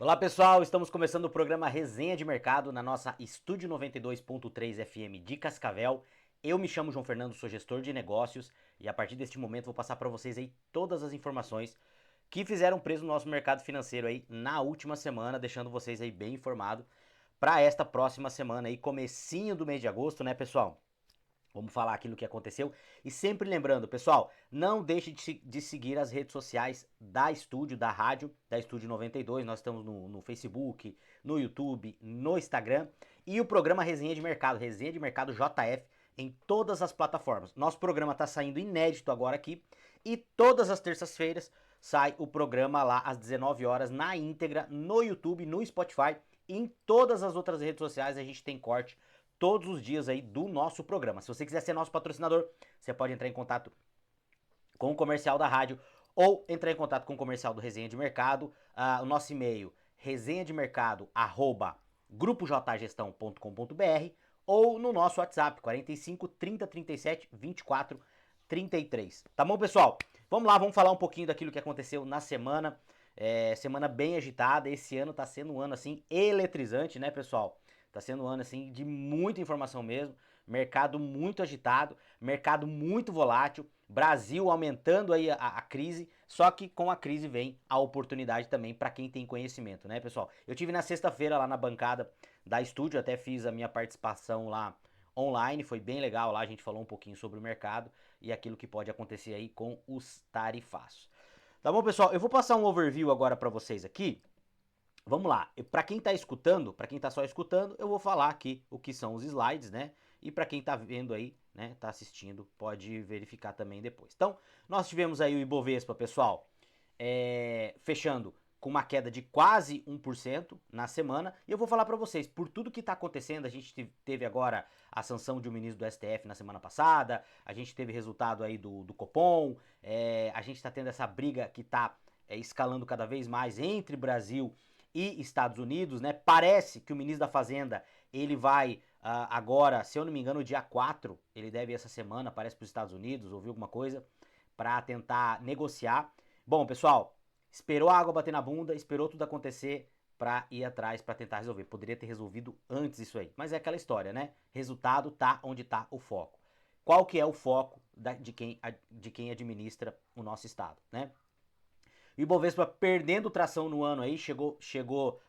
Olá pessoal, estamos começando o programa Resenha de Mercado na nossa Estúdio 92.3 FM de Cascavel. Eu me chamo João Fernando, sou gestor de negócios e a partir deste momento vou passar para vocês aí todas as informações que fizeram preço no nosso mercado financeiro aí na última semana, deixando vocês aí bem informados para esta próxima semana aí, comecinho do mês de agosto, né pessoal? Vamos falar aquilo que aconteceu. E sempre lembrando, pessoal, não deixe de seguir as redes sociais da Estúdio, da rádio, da Estúdio 92. Nós estamos no Facebook, no YouTube, no Instagram. E o programa Resenha de Mercado JF, em todas as plataformas. Nosso programa está saindo inédito agora aqui. E todas as terças-feiras sai o programa lá às 19 horas na íntegra, no YouTube, no Spotify. E em todas as outras redes sociais a gente tem corte todos os dias aí do nosso programa. Se você quiser ser nosso patrocinador, você pode entrar em contato com o comercial da rádio ou entrar em contato com o comercial do Resenha de Mercado. O nosso e-mail resenhademercado@grupojgestão.com.br ou no nosso WhatsApp 45 30 37 24 33. Tá bom, pessoal? Vamos lá, vamos falar um pouquinho daquilo que aconteceu na semana. Semana bem agitada. Esse ano tá sendo um ano assim eletrizante, né, pessoal? Tá sendo um ano assim de muita informação mesmo, mercado muito agitado, mercado muito volátil, Brasil aumentando aí a crise, só que com a crise vem a oportunidade também para quem tem conhecimento, né, pessoal? Eu tive na sexta-feira lá na bancada da Estúdio, até fiz a minha participação lá online, foi bem legal lá, a gente falou um pouquinho sobre o mercado e aquilo que pode acontecer aí com os tarifaços. Tá bom, pessoal? Eu vou passar um overview agora para vocês aqui. Vamos lá, para quem está escutando, para quem está só escutando, eu vou falar aqui o que são os slides, né? E para quem está vendo aí, né, está assistindo, pode verificar também depois. Então, nós tivemos aí o Ibovespa, pessoal, fechando com uma queda de quase 1% na semana. E eu vou falar para vocês, por tudo que está acontecendo, a gente teve agora a sanção de um ministro do STF na semana passada, a gente teve resultado aí do Copom, a gente está tendo essa briga que está escalando cada vez mais entre Brasil e Estados Unidos, né? Parece que o ministro da Fazenda, ele vai agora, se eu não me engano, dia 4, ele deve ir essa semana, parece para os Estados Unidos, ouviu alguma coisa, para tentar negociar. Bom, pessoal, esperou a água bater na bunda, esperou tudo acontecer para ir atrás para tentar resolver. Poderia ter resolvido antes isso aí, mas é aquela história, né? Resultado tá onde tá o foco. Qual que é o foco de quem administra o nosso estado, né? O Ibovespa perdendo tração no ano aí,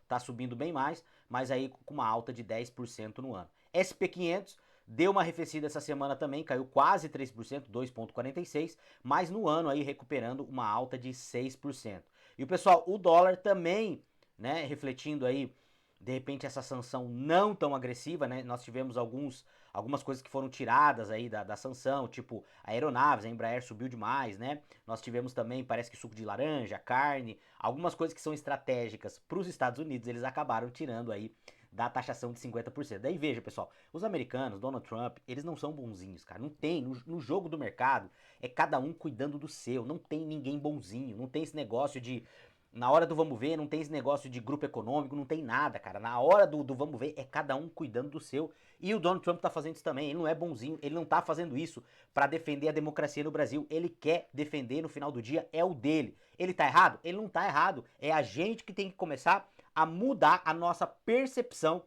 tá subindo bem mais, mas aí com uma alta de 10% no ano. SP500 deu uma arrefecida essa semana também, caiu quase 3%, 2,46%, mas no ano aí recuperando uma alta de 6%. E o pessoal, o dólar também, né, refletindo aí de repente essa sanção não tão agressiva, né? Nós tivemos algumas coisas que foram tiradas aí da sanção, tipo aeronaves, a Embraer subiu demais, né? Nós tivemos também, parece que suco de laranja, carne, algumas coisas que são estratégicas para os Estados Unidos, eles acabaram tirando aí da taxação de 50%. Daí veja, pessoal, os americanos, Donald Trump, eles não são bonzinhos, cara. Não tem, no jogo do mercado, é cada um cuidando do seu. Não tem ninguém bonzinho, não tem esse negócio de na hora do vamos ver, não tem esse negócio de grupo econômico, não tem nada, cara. Na hora do vamos ver, é cada um cuidando do seu. E o Donald Trump tá fazendo isso também. Ele não é bonzinho, ele não tá fazendo isso para defender a democracia no Brasil. Ele quer defender no final do dia, é o dele. Ele tá errado? Ele não tá errado. É a gente que tem que começar a mudar a nossa percepção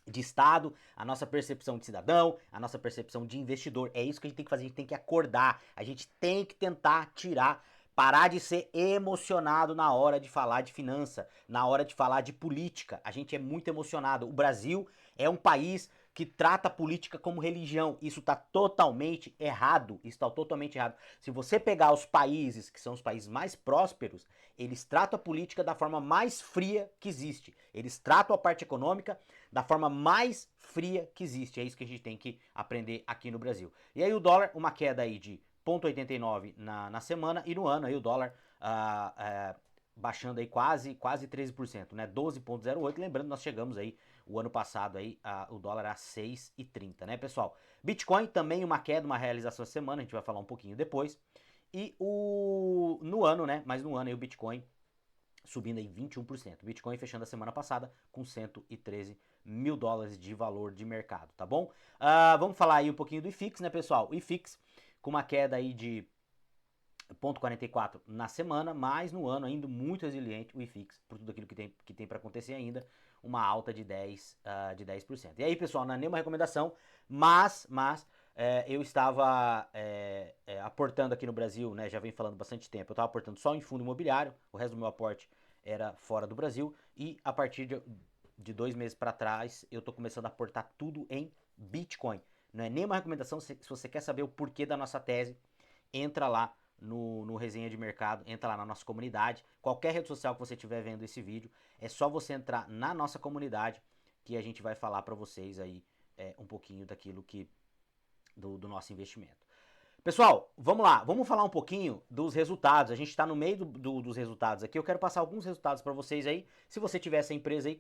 de Estado, a nossa percepção de cidadão, a nossa percepção de investidor. É isso que a gente tem que fazer, a gente tem que acordar, a gente tem que tentar tirar, parar de ser emocionado na hora de falar de finança, na hora de falar de política. A gente é muito emocionado. O Brasil é um país que trata a política como religião. Isso está totalmente errado. Isso está totalmente errado. Se você pegar os países que são os países mais prósperos, eles tratam a política da forma mais fria que existe. Eles tratam a parte econômica da forma mais fria que existe. É isso que a gente tem que aprender aqui no Brasil. E aí o dólar, uma queda aí de 0,89 na semana e no ano aí o dólar baixando aí quase 13%, né? 12,08. Lembrando, nós chegamos aí o ano passado aí o dólar a 6,30, né, pessoal? Bitcoin também uma queda, uma realização essa semana, a gente vai falar um pouquinho depois. E no ano, né? Mas no ano aí o Bitcoin subindo aí 21%. Bitcoin fechando a semana passada com 113 mil dólares de valor de mercado, tá bom? Vamos falar aí um pouquinho do IFIX, né, pessoal? O IFIX com uma queda aí de 0,44 na semana, mas no ano ainda muito resiliente o IFIX, por tudo aquilo que tem acontecer ainda uma alta de 10%. E aí, pessoal, não é nenhuma recomendação, mas eu estava aportando aqui no Brasil, né, já vem falando bastante tempo, eu estava aportando só em fundo imobiliário, o resto do meu aporte era fora do Brasil, e a partir de 2 meses para trás, eu estou começando a aportar tudo em Bitcoin. Não é nenhuma recomendação, se você quer saber o porquê da nossa tese, entra lá no Resenha de Mercado, entra lá na nossa comunidade. Qualquer rede social que você estiver vendo esse vídeo, é só você entrar na nossa comunidade que a gente vai falar para vocês aí um pouquinho daquilo que do nosso investimento. Pessoal, vamos lá, vamos falar um pouquinho dos resultados. A gente está no meio dos resultados aqui. Eu quero passar alguns resultados para vocês aí. Se você tiver essa empresa aí,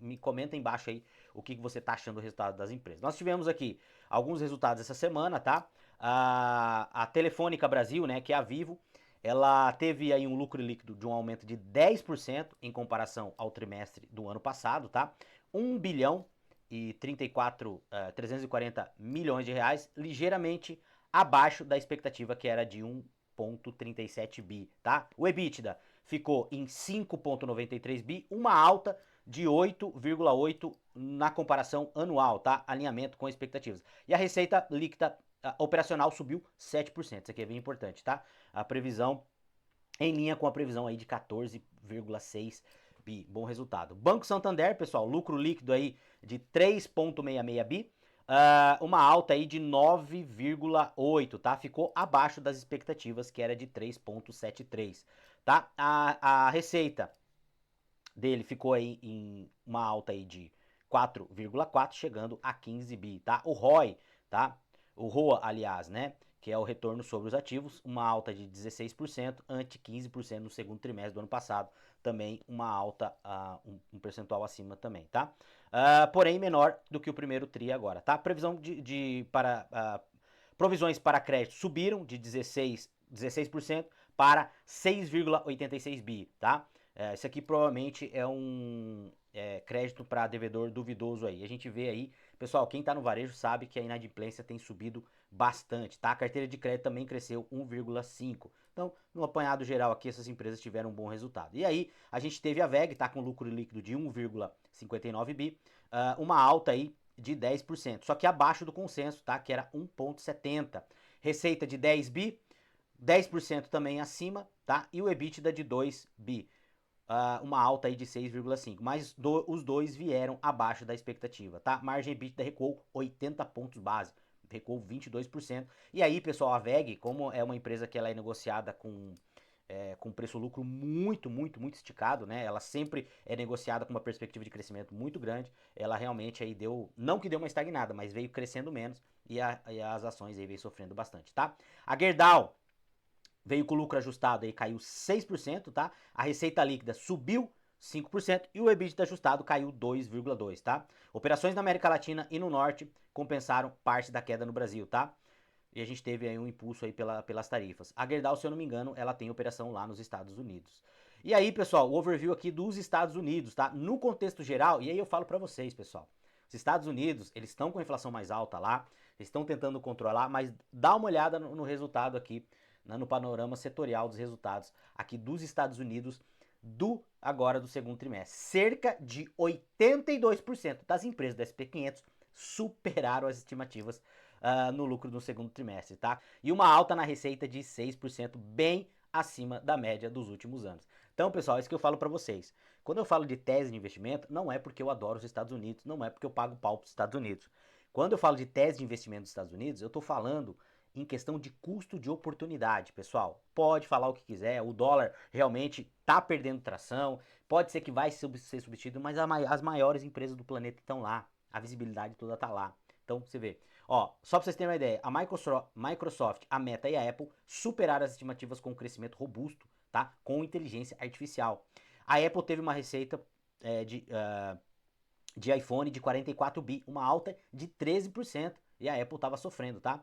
me comenta embaixo aí o que você está achando do resultado das empresas. Nós tivemos aqui alguns resultados essa semana, tá? A Telefônica Brasil, né, que é a Vivo, ela teve aí um lucro líquido de um aumento de 10% em comparação ao trimestre do ano passado, tá? 1 bilhão e 340 milhões de reais, ligeiramente abaixo da expectativa que era de 1,37 bi, tá? O EBITDA ficou em 5,93 bi, uma alta de 8,8 na comparação anual, tá? Alinhamento com expectativas. E a receita líquida operacional subiu 7%, isso aqui é bem importante, tá? A previsão em linha com a previsão aí de 14,6 bi, bom resultado. Banco Santander, pessoal, lucro líquido aí de 3,66 bi, uma alta aí de 9,8, tá? Ficou abaixo das expectativas, que era de 3,73, tá? A receita dele ficou aí em uma alta aí de 4,4, chegando a 15 bi, tá? O ROI, tá? O ROA, aliás, né? Que é o retorno sobre os ativos, uma alta de 16%, ante 15% no segundo trimestre do ano passado, também uma alta, um percentual acima também, tá? Porém menor do que o primeiro TRI agora, tá? Previsão provisões para crédito subiram de 16% para 6,86 bi, tá? Isso aqui provavelmente é um crédito para devedor duvidoso aí. A gente vê aí, pessoal, quem está no varejo sabe que a inadimplência tem subido bastante, tá? A carteira de crédito também cresceu 1,5. Então, no apanhado geral aqui, essas empresas tiveram um bom resultado. E aí, a gente teve a VEG, tá com lucro líquido de 1,59 bi, uma alta aí de 10%, só que abaixo do consenso, tá? Que era 1,70. Receita de 10 bi, 10% também acima, tá? E o EBITDA de 2 bi. Uma alta aí de 6,5, mas os dois vieram abaixo da expectativa, tá? Margem EBITDA recuou 80 pontos base, recuou 22%. E aí, pessoal, a VEG, como é uma empresa que ela é negociada com preço-lucro muito esticado, né? Ela sempre é negociada com uma perspectiva de crescimento muito grande. Ela realmente aí não que deu uma estagnada, mas veio crescendo menos e as ações aí veio sofrendo bastante, tá? A Gerdau veio com lucro ajustado aí, caiu 6%, tá? A receita líquida subiu 5% e o EBITDA ajustado caiu 2,2%, tá? Operações na América Latina e no Norte compensaram parte da queda no Brasil, tá? E a gente teve aí um impulso aí pelas tarifas. A Gerdau, se eu não me engano, ela tem operação lá nos Estados Unidos. E aí, pessoal, o overview aqui dos Estados Unidos, tá? No contexto geral, e aí eu falo para vocês, pessoal. Os Estados Unidos, eles estão com a inflação mais alta lá, eles estão tentando controlar, mas dá uma olhada no resultado aqui, né, no panorama setorial dos resultados aqui dos Estados Unidos agora do segundo trimestre. Cerca de 82% das empresas do SP500 superaram as estimativas no lucro no segundo trimestre, tá? E uma alta na receita de 6%, bem acima da média dos últimos anos. Então, pessoal, é isso que eu falo para vocês. Quando eu falo de tese de investimento, não é porque eu adoro os Estados Unidos, não é porque eu pago pau para os Estados Unidos. Quando eu falo de tese de investimento dos Estados Unidos, eu estou falando em questão de custo de oportunidade, pessoal. Pode falar o que quiser, o dólar realmente está perdendo tração, pode ser que vai ser substituído, mas as maiores empresas do planeta estão lá, a visibilidade toda está lá. Então, você vê. Ó, só para vocês terem uma ideia, a Microsoft, a Meta e a Apple superaram as estimativas com um crescimento robusto, tá? Com inteligência artificial. A Apple teve uma receita de iPhone de 44 bi, uma alta de 13%, e a Apple estava sofrendo, tá?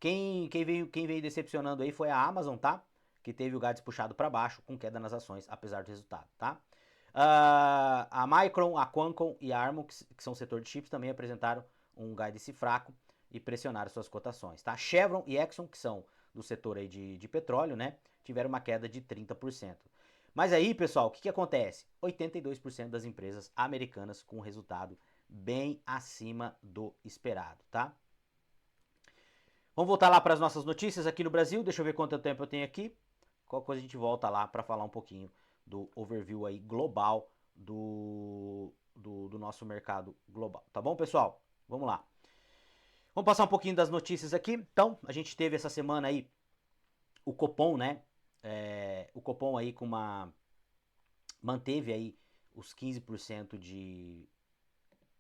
Quem veio decepcionando aí foi a Amazon, tá? Que teve o guidance puxado para baixo, com queda nas ações, apesar do resultado, tá? A Micron, a Qualcomm e a Arm, que são o setor de chips, também apresentaram um guidance fraco e pressionaram suas cotações, tá? Chevron e Exxon, que são do setor aí de petróleo, né? Tiveram uma queda de 30%. Mas aí, pessoal, o que acontece? 82% das empresas americanas com resultado bem acima do esperado, tá? Vamos voltar lá para as nossas notícias aqui no Brasil. Deixa eu ver quanto tempo eu tenho aqui. Qualquer coisa a gente volta lá para falar um pouquinho do overview aí global do nosso mercado global. Tá bom, pessoal? Vamos lá. Vamos passar um pouquinho das notícias aqui. Então, a gente teve essa semana aí o Copom, né? O Copom aí manteve aí os 15%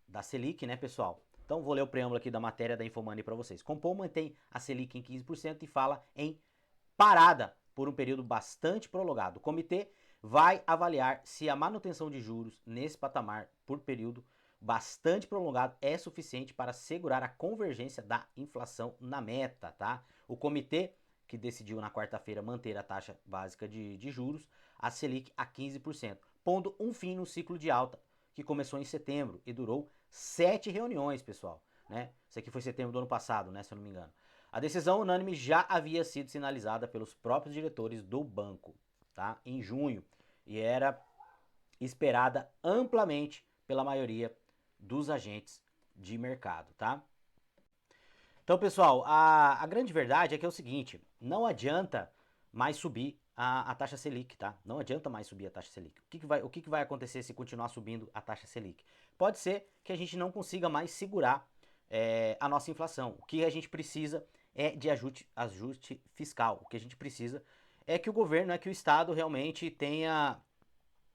da Selic, né, pessoal? Então, vou ler o preâmbulo aqui da matéria da Infomoney para vocês. Copom mantém a Selic em 15% e fala em parada por um período bastante prolongado. O comitê vai avaliar se a manutenção de juros nesse patamar por período bastante prolongado é suficiente para segurar a convergência da inflação na meta, tá? O comitê que decidiu na quarta-feira manter a taxa básica de juros, a Selic, a 15%, pondo um fim no ciclo de alta que começou em setembro e durou 7 reuniões, pessoal. Né? Isso aqui foi setembro do ano passado, né, se eu não me engano. A decisão unânime já havia sido sinalizada pelos próprios diretores do banco, tá? Em junho, e era esperada amplamente pela maioria dos agentes de mercado, tá? Então, pessoal, a grande verdade é que é o seguinte, não adianta mais subir a taxa Selic, tá? Não adianta mais subir a taxa Selic. O que vai acontecer se continuar subindo a taxa Selic? Pode ser que a gente não consiga mais segurar a nossa inflação. O que a gente precisa é de ajuste fiscal. O que a gente precisa é que o governo, que o Estado realmente tenha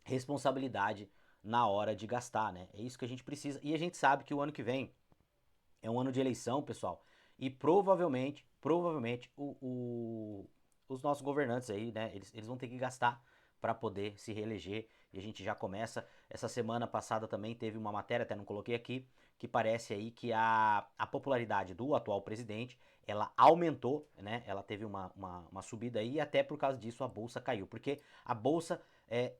responsabilidade na hora de gastar, né? É isso que a gente precisa. E a gente sabe que o ano que vem é um ano de eleição, pessoal, e provavelmente os nossos governantes aí, né, eles vão ter que gastar para poder se reeleger, e a gente já começa. Essa semana passada também teve uma matéria, até não coloquei aqui, que parece aí que a popularidade do atual presidente, ela aumentou, né, ela teve uma subida aí, e até por causa disso a bolsa caiu, porque a bolsa,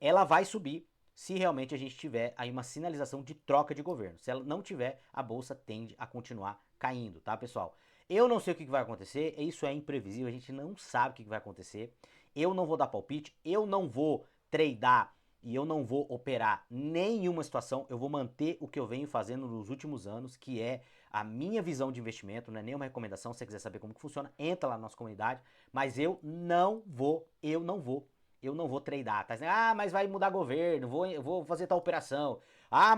ela vai subir se realmente a gente tiver aí uma sinalização de troca de governo. Se ela não tiver, a bolsa tende a continuar caindo, tá, pessoal? Eu não sei o que vai acontecer, isso é imprevisível, a gente não sabe o que vai acontecer. Eu não vou dar palpite, eu não vou tradear e eu não vou operar nenhuma situação, eu vou manter o que eu venho fazendo nos últimos anos, que é a minha visão de investimento, não é nenhuma recomendação. Se você quiser saber como que funciona, entra lá na nossa comunidade, mas eu não vou tradear, tá dizendo, mas vai mudar governo, vou fazer tal operação,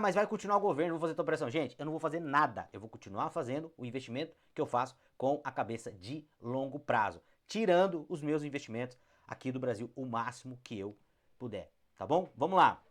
mas vai continuar o governo, vou fazer tal operação. Gente, eu não vou fazer nada, eu vou continuar fazendo o investimento que eu faço com a cabeça de longo prazo, tirando os meus investimentos aqui do Brasil o máximo que eu puder, tá bom? Vamos lá.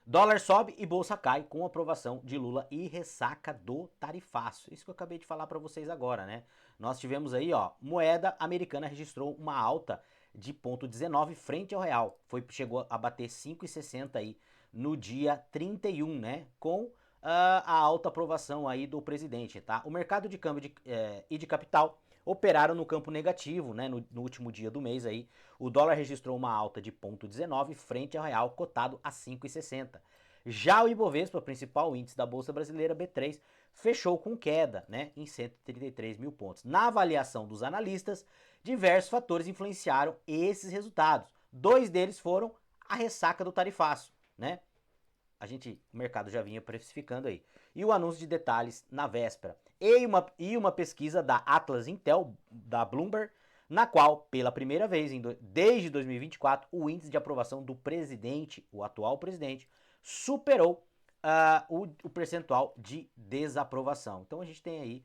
Dólar sobe e bolsa cai com aprovação de Lula e ressaca do tarifaço. Isso que eu acabei de falar para vocês agora, né? Nós tivemos aí, ó, moeda americana registrou uma alta de 0,19 frente ao real. Chegou a bater 5,60 aí no dia 31, né? Com a alta aprovação aí do presidente, tá? O mercado de câmbio e de capital operaram no campo negativo, né, no último dia do mês aí. O dólar registrou uma alta de 0,19 frente ao real, cotado a 5,60. Já o Ibovespa, principal índice da Bolsa Brasileira B3, fechou com queda, né, em 133 mil pontos. Na avaliação dos analistas, diversos fatores influenciaram esses resultados. Dois deles foram a ressaca do tarifaço, né? O mercado já vinha precificando aí. E o anúncio de detalhes na véspera. E uma pesquisa da Atlas Intel, da Bloomberg, na qual, pela primeira vez desde 2024, o índice de aprovação do presidente, o atual presidente, superou o percentual de desaprovação. Então a gente tem aí.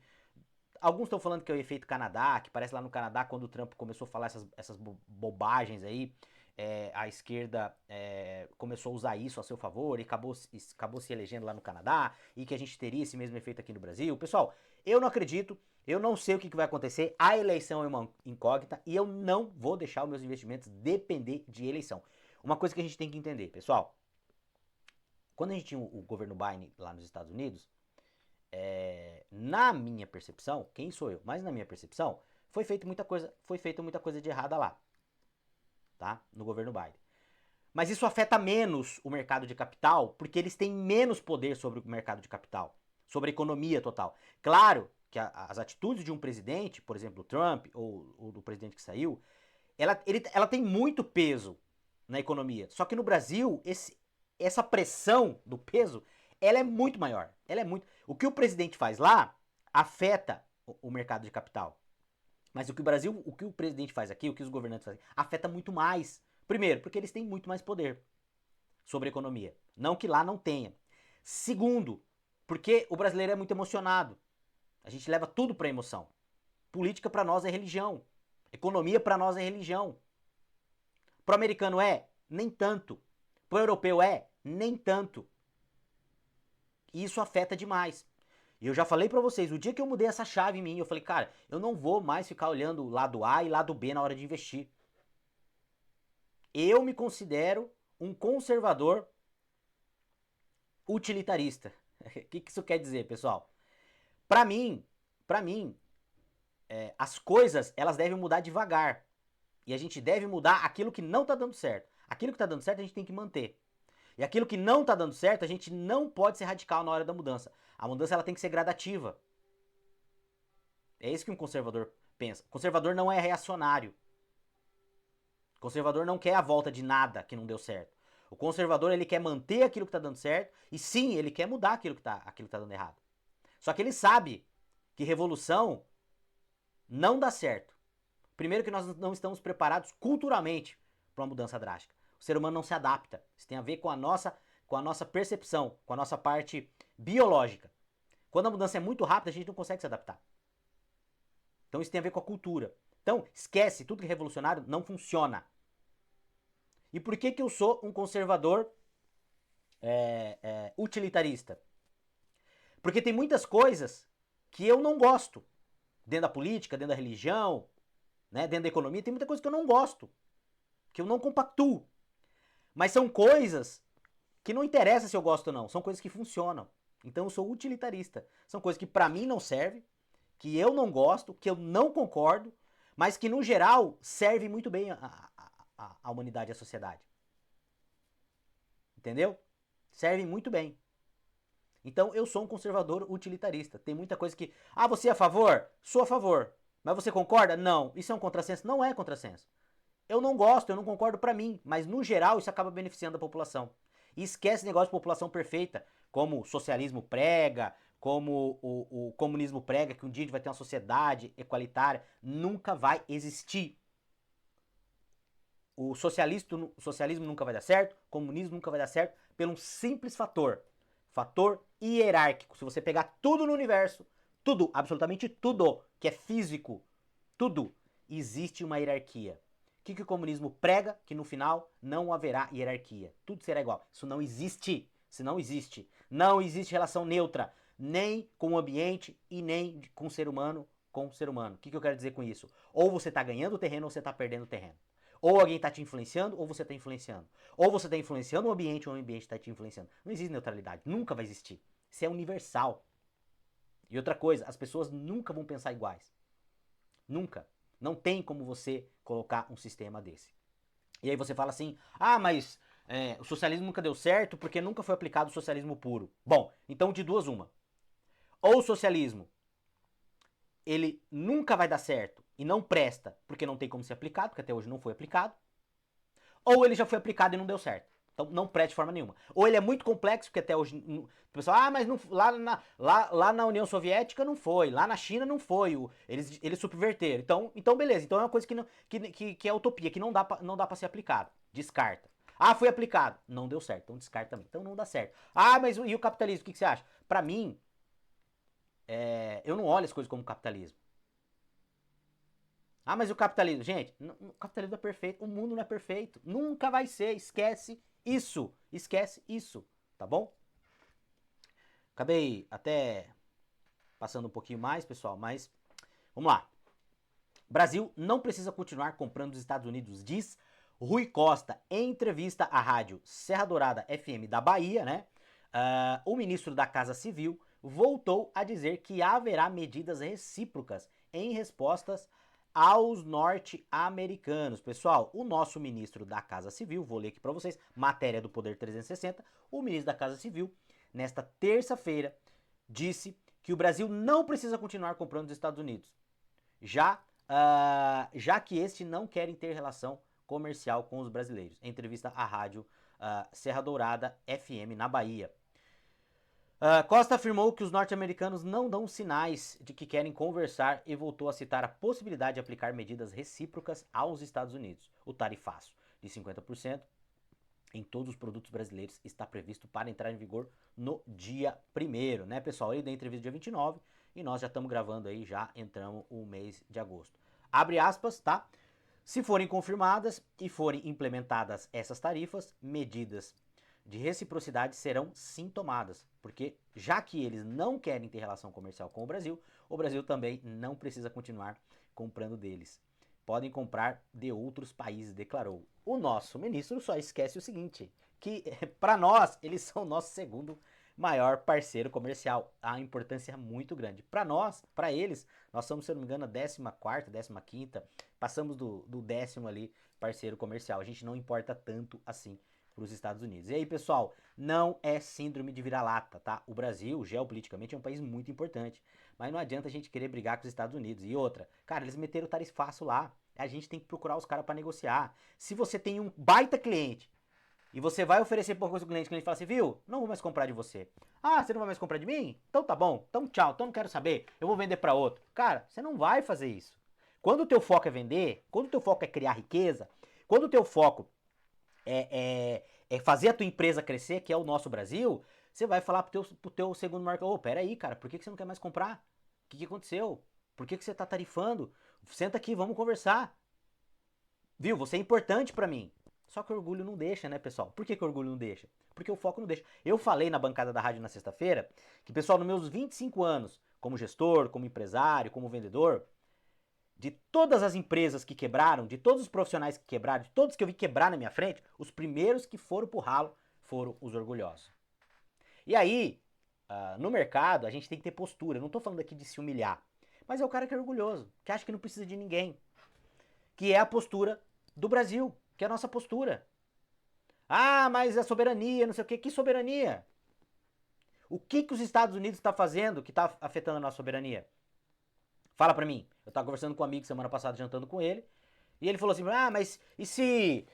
Alguns estão falando que é o efeito Canadá, que parece lá no Canadá, quando o Trump começou a falar essas bobagens aí, a esquerda começou a usar isso a seu favor e acabou se elegendo lá no Canadá, e que a gente teria esse mesmo efeito aqui no Brasil. Pessoal, eu não acredito, eu não sei o que vai acontecer, a eleição é uma incógnita e eu não vou deixar os meus investimentos depender de eleição. Uma coisa que a gente tem que entender, pessoal, quando a gente tinha o governo Biden lá nos Estados Unidos, na minha percepção, quem sou eu? Mas na minha percepção, foi feita muita coisa de errada lá, tá? No governo Biden. Mas isso afeta menos o mercado de capital, porque eles têm menos poder sobre o mercado de capital, sobre a economia total. Claro que as atitudes de um presidente, por exemplo, o Trump ou do presidente que saiu, ela tem muito peso na economia. Só que no Brasil, essa pressão do peso, ela é muito maior. Ela é muito. O que o presidente faz lá afeta o mercado de capital. Mas o que o presidente faz aqui, o que os governantes fazem, afeta muito mais. Primeiro, porque eles têm muito mais poder sobre a economia. Não que lá não tenha. Segundo, porque o brasileiro é muito emocionado. A gente leva tudo para emoção. Política para nós é religião. Economia para nós é religião. Pro americano é? Nem tanto. Pro europeu é? Nem tanto. E isso afeta demais. E eu já falei pra vocês, o dia que eu mudei essa chave em mim, eu falei, cara, eu não vou mais ficar olhando lado A e lado B na hora de investir. Eu me considero um conservador utilitarista. O que isso quer dizer, pessoal? Pra mim, as coisas, elas devem mudar devagar. E a gente deve mudar aquilo que não tá dando certo. Aquilo que tá dando certo a gente tem que manter. E aquilo que não tá dando certo, a gente não pode ser radical na hora da mudança. A mudança ela tem que ser gradativa. É isso que um conservador pensa. Conservador não é reacionário. Conservador não quer a volta de nada que não deu certo. O conservador ele quer manter aquilo que está dando certo e sim, ele quer mudar aquilo que está dando errado. Só que ele sabe que revolução não dá certo. Primeiro que nós não estamos preparados culturalmente para uma mudança drástica. O ser humano não se adapta. Isso tem a ver com a nossa percepção, com a nossa parte biológica. Quando a mudança é muito rápida, a gente não consegue se adaptar. Então isso tem a ver com a cultura. Então, esquece, tudo que é revolucionário não funciona. E por que eu sou um conservador utilitarista? Porque tem muitas coisas que eu não gosto. Dentro da política, dentro da religião, né, dentro da economia, tem muita coisa que eu não gosto. Que eu não compactuo. Mas são coisas que não interessa se eu gosto ou não. São coisas que funcionam. Então eu sou utilitarista. São coisas que pra mim não servem, que eu não gosto, que eu não concordo, mas que no geral servem muito bem a humanidade e a sociedade. Entendeu? Servem muito bem. Então eu sou um conservador utilitarista. Tem muita coisa que... Ah, você é a favor? Sou a favor. Mas você concorda? Não. Isso é um contrassenso? Não é contrassenso. Eu não gosto, eu não concordo pra mim. Mas no geral isso acaba beneficiando a população. E esquece esse negócio de população perfeita. Como o socialismo prega, como o comunismo prega, que um dia a gente vai ter uma sociedade equalitária. Nunca vai existir. O socialismo nunca vai dar certo, o comunismo nunca vai dar certo, pelo um simples fator. Fator hierárquico. Se você pegar tudo no universo, tudo, absolutamente tudo, que é físico, tudo, existe uma hierarquia. O que o comunismo prega? Que no final não haverá hierarquia. Tudo será igual. Isso não existe. Isso não existe. Não existe relação neutra, nem com o ambiente e nem com o ser humano com o ser humano. O que eu quero dizer com isso? Ou você está ganhando terreno ou você está perdendo terreno. Ou alguém está te influenciando, ou você está influenciando. Ou você está influenciando o ambiente, ou o ambiente está te influenciando. Não existe neutralidade. Nunca vai existir. Isso é universal. E outra coisa, as pessoas nunca vão pensar iguais. Nunca. Não tem como você colocar um sistema desse. E aí você fala assim, ah, mas o socialismo nunca deu certo porque nunca foi aplicado o socialismo puro. Bom, então de duas uma. Ou o socialismo, ele nunca vai dar certo e não presta porque não tem como ser aplicado, porque até hoje não foi aplicado, ou ele já foi aplicado e não deu certo. Então não presta de forma nenhuma. Ou ele é muito complexo, porque até hoje o pessoal, mas não, lá na União Soviética não foi, lá na China não foi, eles subverteram. Então beleza, então é uma coisa que é utopia, que não dá pra ser aplicado. Descarta. Ah, foi aplicado. Não deu certo, então descarta também. Então não dá certo. Ah, mas e o capitalismo, o que você acha? Pra mim, eu não olho as coisas como capitalismo. Ah, mas o capitalismo, gente, o capitalismo é perfeito, o mundo não é perfeito, nunca vai ser, esquece isso, tá bom? Acabei até passando um pouquinho mais, pessoal, mas vamos lá. Brasil não precisa continuar comprando dos Estados Unidos, diz Rui Costa em entrevista à rádio Serra Dourada FM da Bahia, né? O ministro da Casa Civil voltou a dizer que haverá medidas recíprocas em respostas aos norte-americanos. Pessoal, o nosso ministro da Casa Civil, vou ler aqui para vocês, matéria do Poder 360, o ministro da Casa Civil, nesta terça-feira, disse que o Brasil não precisa continuar comprando dos Estados Unidos, já que este não querem ter relação comercial com os brasileiros. Em entrevista à rádio Serra Dourada FM na Bahia. Costa afirmou que os norte-americanos não dão sinais de que querem conversar e voltou a citar a possibilidade de aplicar medidas recíprocas aos Estados Unidos. O tarifaço de 50% em todos os produtos brasileiros está previsto para entrar em vigor no dia 1º, né, pessoal? Ele deu entrevista dia 29 e nós já estamos gravando aí, já entramos o mês de agosto. Abre aspas, tá? Se forem confirmadas e forem implementadas essas tarifas, medidas de reciprocidade serão sim tomadas, porque já que eles não querem ter relação comercial com o Brasil também não precisa continuar comprando deles. Podem comprar de outros países, declarou. O nosso ministro só esquece o seguinte, que para nós eles são o nosso segundo maior parceiro comercial, a importância muito grande. Para nós, para eles, nós somos, se eu não me engano, a 14ª, 15ª, passamos do 10º ali parceiro comercial. A gente não importa tanto assim para os Estados Unidos. E aí, pessoal, não é síndrome de vira-lata, tá? O Brasil, geopoliticamente, é um país muito importante, mas não adianta a gente querer brigar com os Estados Unidos. E outra, cara, eles meteram o tarifaço lá, a gente tem que procurar os caras para negociar. Se você tem um baita cliente e você vai oferecer pouca coisa pro cliente, o cliente fala assim, viu, não vou mais comprar de você. Ah, você não vai mais comprar de mim? Então tá bom, então tchau, então não quero saber, eu vou vender para outro. Cara, você não vai fazer isso. Quando o teu foco é vender, quando o teu foco é criar riqueza, quando o teu foco é fazer a tua empresa crescer, que é o nosso Brasil, você vai falar pro teu segundo marca, ô, pera aí, cara, por que você não quer mais comprar? O que aconteceu? Por que você tá tarifando? Senta aqui, vamos conversar. Viu, você é importante pra mim. Só que o orgulho não deixa, né, pessoal? Por que o orgulho não deixa? Porque o foco não deixa. Eu falei na bancada da rádio na sexta-feira que, pessoal, nos meus 25 anos, como gestor, como empresário, como vendedor, de todas as empresas que quebraram, de todos os profissionais que quebraram, de todos que eu vi quebrar na minha frente, os primeiros que foram pro ralo foram os orgulhosos. E aí, no mercado, a gente tem que ter postura. Eu não tô falando aqui de se humilhar, mas é o cara que é orgulhoso, que acha que não precisa de ninguém. Que é a postura do Brasil, que é a nossa postura. Ah, mas a soberania, não sei o quê. Que soberania? O que os Estados Unidos está fazendo que está afetando a nossa soberania? Fala pra mim. Eu tava conversando com um amigo semana passada, jantando com ele, e ele falou assim, mas e se...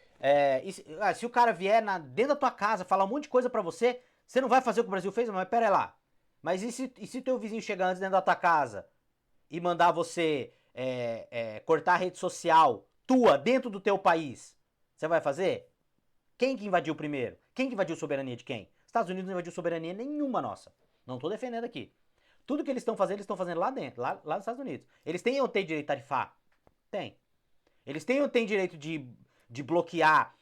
se o cara vier dentro da tua casa falar um monte de coisa pra você, você não vai fazer o que o Brasil fez? Mas pera aí lá. Mas e se teu vizinho chegar antes dentro da tua casa e mandar você cortar a rede social tua dentro do teu país? Você vai fazer? Quem que invadiu primeiro? Quem que invadiu soberania de quem? Estados Unidos não invadiu soberania nenhuma nossa. Não tô defendendo aqui. Tudo que eles estão fazendo lá dentro, lá nos Estados Unidos. Eles têm ou têm direito de tarifar? Tem. Eles têm ou têm direito de bloquear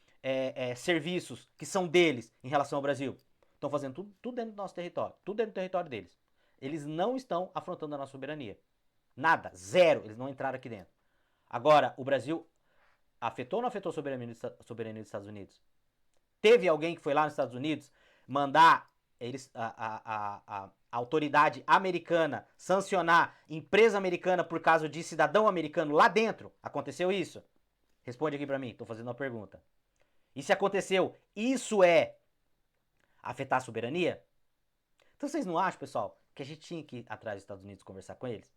serviços que são deles em relação ao Brasil? Estão fazendo tudo dentro do nosso território. Tudo dentro do território deles. Eles não estão afrontando a nossa soberania. Nada. Zero. Eles não entraram aqui dentro. Agora, o Brasil afetou ou não afetou a soberania dos Estados Unidos? Teve alguém que foi lá nos Estados Unidos mandar a autoridade americana sancionar empresa americana por causa de cidadão americano lá dentro? Aconteceu isso? Responde aqui pra mim, tô fazendo uma pergunta. E se aconteceu, isso é afetar a soberania? Então vocês não acham, pessoal, que a gente tinha que ir atrás dos Estados Unidos conversar com eles?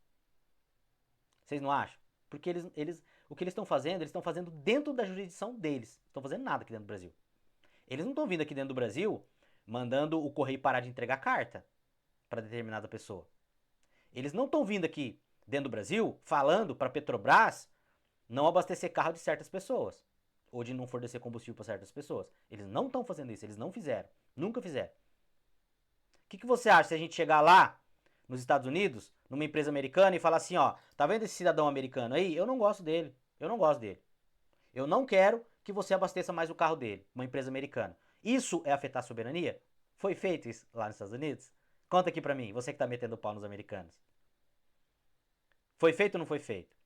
Vocês não acham? Porque o que eles estão fazendo dentro da jurisdição deles. Não estão fazendo nada aqui dentro do Brasil. Eles não estão vindo aqui dentro do Brasil mandando o correio parar de entregar carta para determinada pessoa. Eles não estão vindo aqui dentro do Brasil falando para a Petrobras não abastecer carro de certas pessoas ou de não fornecer combustível para certas pessoas. Eles não estão fazendo isso, eles não fizeram, nunca fizeram. O que você acha se a gente chegar lá nos Estados Unidos, numa empresa americana e falar assim, ó, tá vendo esse cidadão americano aí? Eu não gosto dele, eu não gosto dele. Eu não quero que você abasteça mais o carro dele, uma empresa americana. Isso é afetar a soberania? Foi feito isso lá nos Estados Unidos? Conta aqui pra mim, você que tá metendo pau nos americanos. Foi feito ou não foi feito?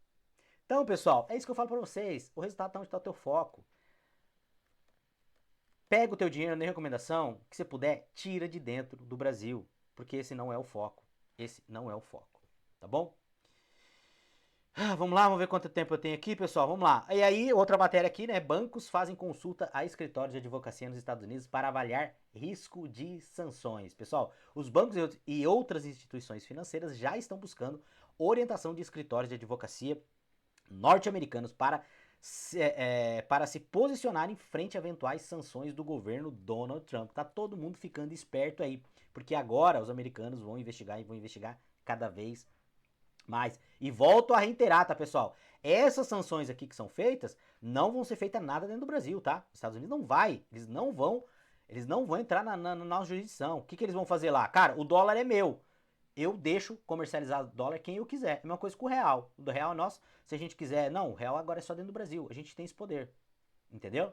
Então, pessoal, é isso que eu falo pra vocês. O resultado tá onde tá o teu foco. Pega o teu dinheiro na recomendação, que você puder, tira de dentro do Brasil. Porque esse não é o foco. Esse não é o foco. Tá bom? Vamos lá, vamos ver quanto tempo eu tenho aqui, pessoal. Vamos lá. E aí, outra matéria aqui, né? Bancos fazem consulta a escritórios de advocacia nos Estados Unidos para avaliar risco de sanções. Pessoal, os bancos e outras instituições financeiras já estão buscando orientação de escritórios de advocacia norte-americanos para para se posicionar em frente a eventuais sanções do governo Donald Trump. Tá todo mundo ficando esperto aí, porque agora os americanos vão investigar e vão investigar cada vez mais. E volto a reiterar, tá, pessoal? Essas sanções aqui que são feitas não vão ser feitas nada dentro do Brasil, tá? Os Estados Unidos não vai, eles não vão entrar na nossa jurisdição. O que eles vão fazer lá? Cara, o dólar é meu. Eu deixo comercializar o dólar quem eu quiser. É a mesma coisa com o real. O do real é nosso. Se a gente quiser, não, o real agora é só dentro do Brasil. A gente tem esse poder. Entendeu?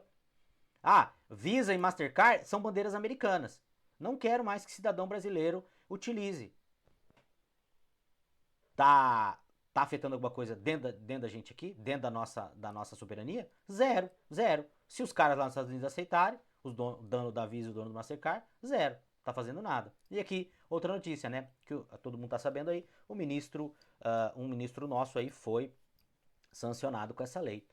Ah, Visa e Mastercard são bandeiras americanas. Não quero mais que cidadão brasileiro utilize. Tá, tá afetando alguma coisa dentro da gente aqui? Dentro da nossa soberania? Zero, zero. Se os caras lá nos Estados Unidos aceitarem, os dono da Visa e o dono do Mastercard, zero. Tá fazendo nada. E aqui, outra notícia, né? Que todo mundo tá sabendo aí, um ministro nosso aí foi sancionado com essa lei.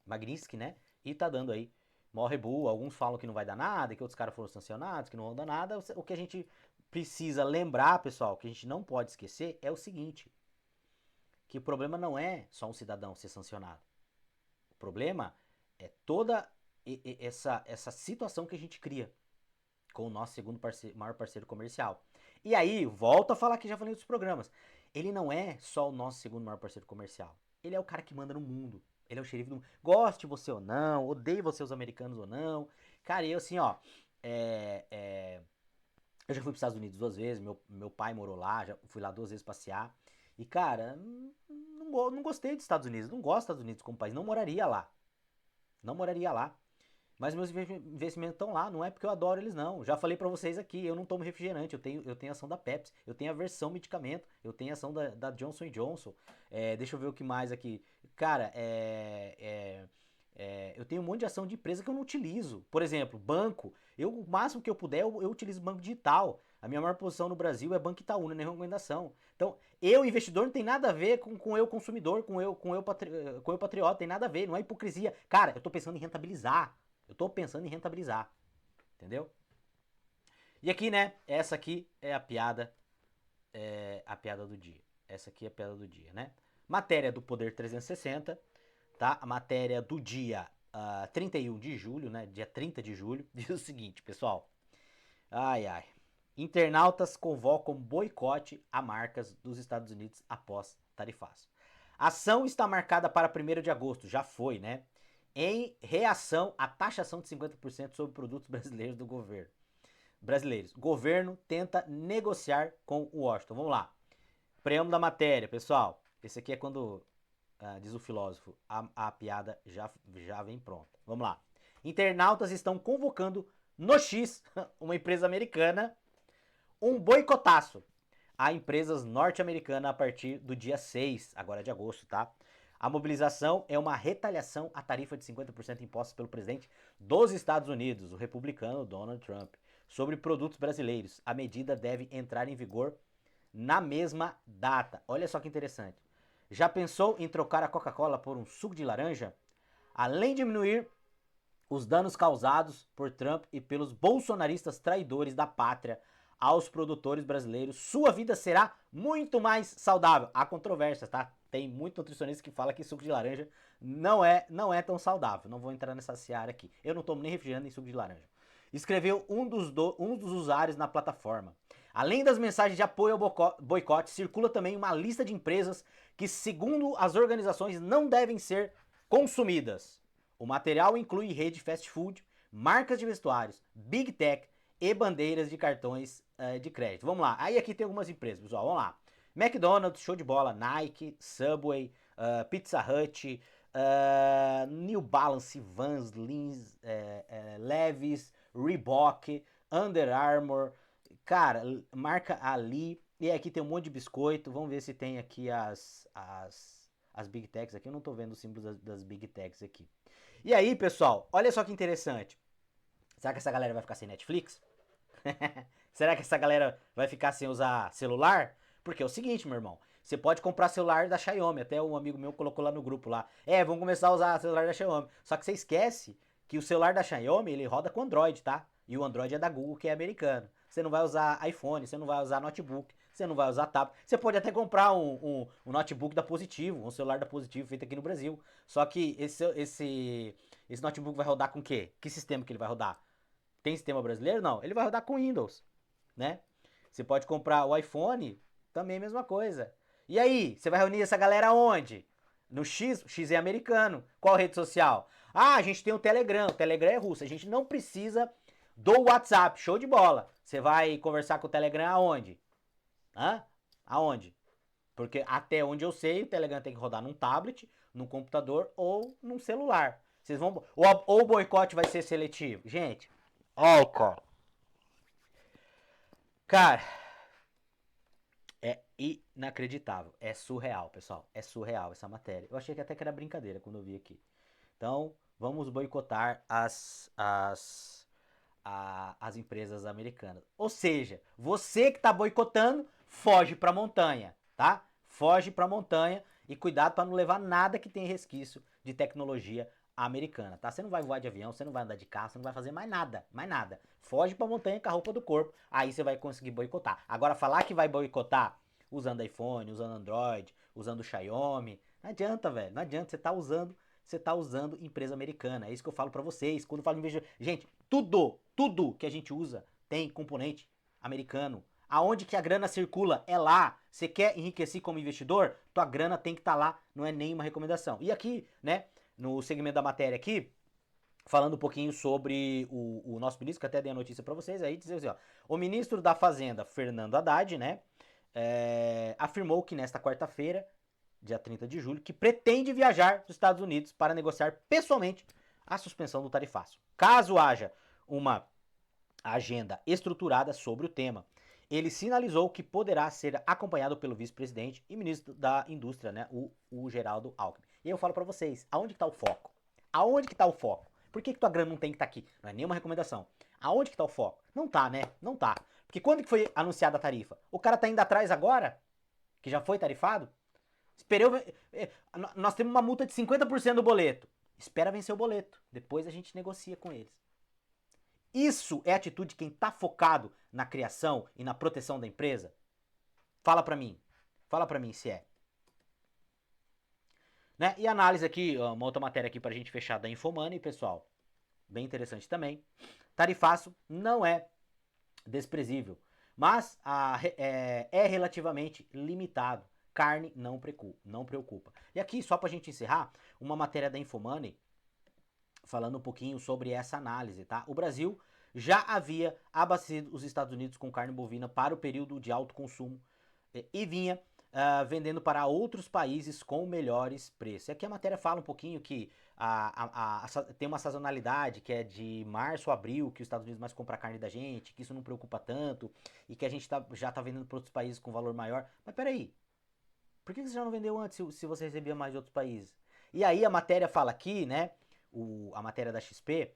Magnitsky, né? E tá dando aí mó rebu. Alguns falam que não vai dar nada, que outros caras foram sancionados, que não vão dar nada. O que a gente precisa lembrar, pessoal, que a gente não pode esquecer é o seguinte, que o problema não é só um cidadão ser sancionado. O problema é toda essa situação que a gente cria com o nosso segundo maior parceiro comercial. E aí, volto a falar que já falei nos programas, ele não é só o nosso segundo maior parceiro comercial. Ele é o cara que manda no mundo. Ele é o xerife do mundo. Goste você ou não, odeie você os americanos ou não. Cara, eu assim, ó, eu já fui para os Estados Unidos 2 vezes, meu pai morou lá, já fui lá 2 vezes passear. E, cara, não gostei dos Estados Unidos, não gosto dos Estados Unidos como país, não moraria lá. Não moraria lá. Mas meus investimentos estão lá, não é porque eu adoro eles não. Já falei pra vocês aqui, eu não tomo refrigerante, eu tenho ação da Pepsi, eu tenho a versão medicamento, eu tenho ação da Johnson Johnson. Deixa eu ver o que mais aqui. Cara, eu tenho um monte de ação de empresa que eu não utilizo. Por exemplo, banco. O máximo que eu puder, eu utilizo banco digital. A minha maior posição no Brasil é Banco Itaú, não é nenhuma recomendação. Então, eu, investidor, não tem nada a ver com eu, consumidor, com eu patriota, tem nada a ver, não é hipocrisia. Cara, eu tô pensando em rentabilizar. Eu tô pensando em rentabilizar. Entendeu? E aqui, né? Essa aqui é a piada. A piada do dia. Essa aqui é a piada do dia, né? Matéria do Poder 360, tá? A matéria do dia 31 de julho, né? Dia 30 de julho. Diz o seguinte, pessoal. Ai, ai. Internautas convocam boicote a marcas dos Estados Unidos após tarifaço. A ação está marcada para 1º de agosto. Já foi, né? Em reação à taxação de 50% sobre produtos brasileiros do governo. Governo tenta negociar com o Washington. Vamos lá. Preâmbulo da matéria, pessoal. Esse aqui é quando, diz o filósofo, a piada já vem pronta. Vamos lá. Internautas estão convocando no X, uma empresa americana, um boicotaço a empresas norte-americanas a partir do dia 6, agora de agosto, tá? A mobilização é uma retaliação à tarifa de 50% imposta pelo presidente dos Estados Unidos, o republicano Donald Trump, sobre produtos brasileiros. A medida deve entrar em vigor na mesma data. Olha só que interessante. Já pensou em trocar a Coca-Cola por um suco de laranja? Além de diminuir os danos causados por Trump e pelos bolsonaristas traidores da pátria aos produtores brasileiros, sua vida será muito mais saudável. Há controvérsias, tá? Tem muito nutricionista que fala que suco de laranja não é tão saudável. Não vou entrar nessa seara aqui. Eu não tomo nem refrigerante nem suco de laranja. Escreveu um dos usuários na plataforma. Além das mensagens de apoio ao boicote, circula também uma lista de empresas que, segundo as organizações, não devem ser consumidas. O material inclui rede fast food, marcas de vestuários, big tech e bandeiras de cartões de crédito. Vamos lá. Aí aqui tem algumas empresas, pessoal. Vamos lá. McDonald's, show de bola, Nike, Subway, Pizza Hut, New Balance, Vans, Levi's, Reebok, Under Armour, cara, marca Ali. E aqui tem um monte de biscoito. Vamos ver se tem aqui as Big Techs aqui. Eu não tô vendo os símbolos das Big Techs aqui. E aí, pessoal, olha só que interessante. Será que essa galera vai ficar sem Netflix? Será que essa galera vai ficar sem usar celular? Porque é o seguinte, meu irmão. Você pode comprar celular da Xiaomi. Até um amigo meu colocou lá no grupo lá. Vamos começar a usar celular da Xiaomi. Só que você esquece que o celular da Xiaomi, ele roda com Android, tá? E o Android é da Google, que é americano. Você não vai usar iPhone, você não vai usar notebook, você não vai usar tablet. Você pode até comprar um notebook da Positivo, um celular da Positivo feito aqui no Brasil. Só que esse notebook vai rodar com o quê? Que sistema que ele vai rodar? Tem sistema brasileiro? Não. Ele vai rodar com Windows, né? Você pode comprar o iPhone, também a mesma coisa. E aí, você vai reunir essa galera onde? No X? O X é americano. Qual rede social? Ah, a gente tem o Telegram. O Telegram é russo. A gente não precisa do WhatsApp. Show de bola. Você vai conversar com o Telegram aonde? Hã? Aonde? Porque até onde eu sei, o Telegram tem que rodar num tablet, num computador ou num celular. Vocês vão. Ou o boicote vai ser seletivo. Gente, ó, cara. Cara, é inacreditável. É surreal, pessoal. É surreal essa matéria. Eu achei que até que era brincadeira quando eu vi aqui. Então, vamos boicotar as empresas americanas. Ou seja, você que tá boicotando, foge pra montanha, tá? Foge pra montanha e cuidado para não levar nada que tenha resquício de tecnologia americana, tá? Você não vai voar de avião, você não vai andar de carro, você não vai fazer mais nada, mais nada. Foge pra montanha com a roupa do corpo, aí você vai conseguir boicotar. Agora, falar que vai boicotar usando iPhone, usando Android, usando Xiaomi, não adianta, velho, não adianta, você tá usando empresa americana. É isso que eu falo para vocês. Quando eu falo em investimento, gente, tudo que a gente usa tem componente americano. Aonde que a grana circula é lá. Você quer enriquecer como investidor? Tua grana tem que estar lá, não é nenhuma recomendação. E aqui, né, no segmento da matéria aqui, falando um pouquinho sobre o nosso ministro, que até dei a notícia para vocês, aí dizer assim, ó, o ministro da Fazenda, Fernando Haddad, né, afirmou que nesta quarta-feira, dia 30 de julho, que pretende viajar dos Estados Unidos para negociar pessoalmente a suspensão do tarifaço. Caso haja uma agenda estruturada sobre o tema, ele sinalizou que poderá ser acompanhado pelo vice-presidente e ministro da Indústria, né, o Geraldo Alckmin. E eu falo para vocês, aonde está o foco? Aonde que está o foco? Por que tua grana não tem que estar aqui? Não é nenhuma recomendação. Aonde que está o foco? Não tá, né? Não tá. Porque quando que foi anunciada a tarifa? O cara tá indo atrás agora? Que já foi tarifado? Esperou. Nós temos uma multa de 50% do boleto. Espera vencer o boleto. Depois a gente negocia com eles. Isso é a atitude de quem está focado na criação e na proteção da empresa? Fala pra mim. Fala pra mim se é. Né? E análise aqui, uma outra matéria aqui pra gente fechar da Infomoney, pessoal. Bem interessante também. Tarifaço não é desprezível, mas é relativamente limitado. Carne não preocupa. E aqui, só pra gente encerrar, uma matéria da Infomoney falando um pouquinho sobre essa análise, tá? O Brasil já havia abastecido os Estados Unidos com carne bovina para o período de alto consumo e vinha vendendo para outros países com melhores preços. E aqui a matéria fala um pouquinho que tem uma sazonalidade que é de março a abril, que os Estados Unidos mais compram carne da gente, que isso não preocupa tanto e que a gente já tá vendendo para outros países com valor maior. Mas peraí, por que você já não vendeu antes se você recebia mais de outros países? E aí a matéria fala aqui, né? A matéria da XP,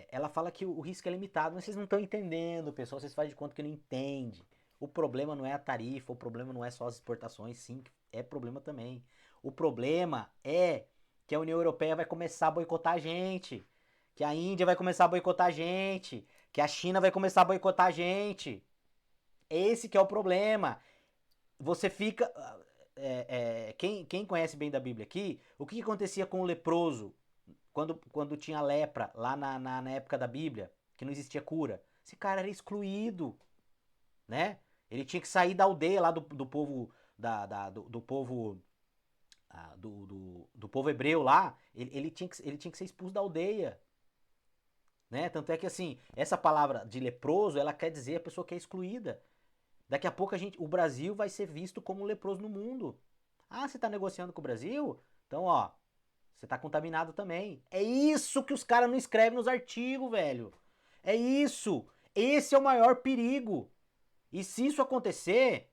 ela fala que o risco é limitado, mas vocês não estão entendendo, pessoal. Vocês fazem de conta que não entende. O problema não é a tarifa, o problema não é só as exportações, sim, é problema também. O problema é que a União Europeia vai começar a boicotar a gente, que a Índia vai começar a boicotar a gente, que a China vai começar a boicotar a gente. Esse que é o problema. Você fica. Quem conhece bem da Bíblia aqui, o que acontecia com o leproso quando tinha lepra lá na época da Bíblia, que não existia cura? Esse cara era excluído, né? Ele tinha que sair da aldeia lá do povo do povo do povo hebreu lá. Ele tinha que ser expulso da aldeia, né? Tanto é que assim, essa palavra de leproso, ela quer dizer a pessoa que é excluída. Daqui a pouco o Brasil vai ser visto como um leproso no mundo. Ah, você tá negociando com o Brasil? Então, ó, você tá contaminado também. É isso que os caras não escrevem nos artigos, velho. É isso. Esse é o maior perigo. E se isso acontecer,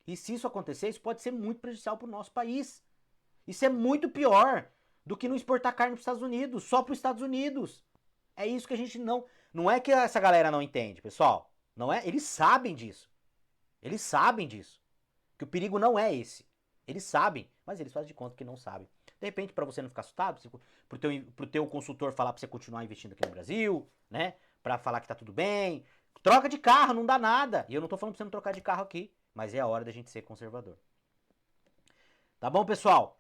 isso pode ser muito prejudicial pro nosso país. Isso é muito pior do que não exportar carne para os Estados Unidos, só para os Estados Unidos. É isso que a gente não. Não é que essa galera não entende, pessoal. Não é? Eles sabem disso. Eles sabem disso. Que o perigo não é esse. Eles sabem, mas eles fazem de conta que não sabem. De repente, para você não ficar assustado, pro teu consultor falar para você continuar investindo aqui no Brasil, né? Para falar que tá tudo bem. Troca de carro, não dá nada. E eu não tô falando pra você não trocar de carro aqui, mas é a hora da gente ser conservador. Tá bom, pessoal?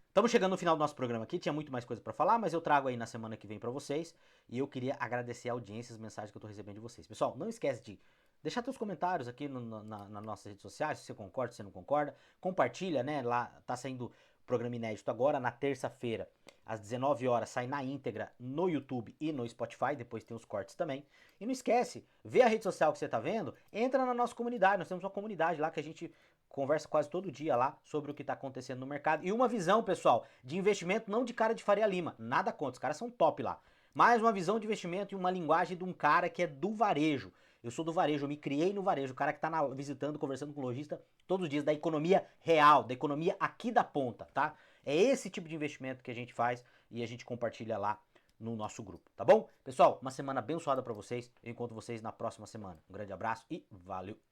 Estamos chegando no final do nosso programa aqui, tinha muito mais coisa para falar, mas eu trago aí na semana que vem para vocês. E eu queria agradecer a audiência, as mensagens que eu tô recebendo de vocês. Pessoal, não esquece de deixar seus comentários aqui nas nossas redes sociais, se você concorda, se você não concorda. Compartilha, né? Lá tá saindo programa inédito agora, na terça-feira, às 19 horas, sai na íntegra no YouTube e no Spotify, depois tem os cortes também. E não esquece, vê a rede social que você tá vendo, entra na nossa comunidade, nós temos uma comunidade lá que a gente conversa quase todo dia lá sobre o que está acontecendo no mercado. E uma visão, pessoal, de investimento não de cara de Faria Lima. Nada contra, os caras são top lá. Mas uma visão de investimento e uma linguagem de um cara que é do varejo. Eu sou do varejo, eu me criei no varejo. O cara que está visitando, conversando com o lojista todos os dias, da economia real, da economia aqui da ponta, tá? É esse tipo de investimento que a gente faz e a gente compartilha lá no nosso grupo, tá bom? Pessoal, uma semana abençoada para vocês. Eu encontro vocês na próxima semana. Um grande abraço e valeu!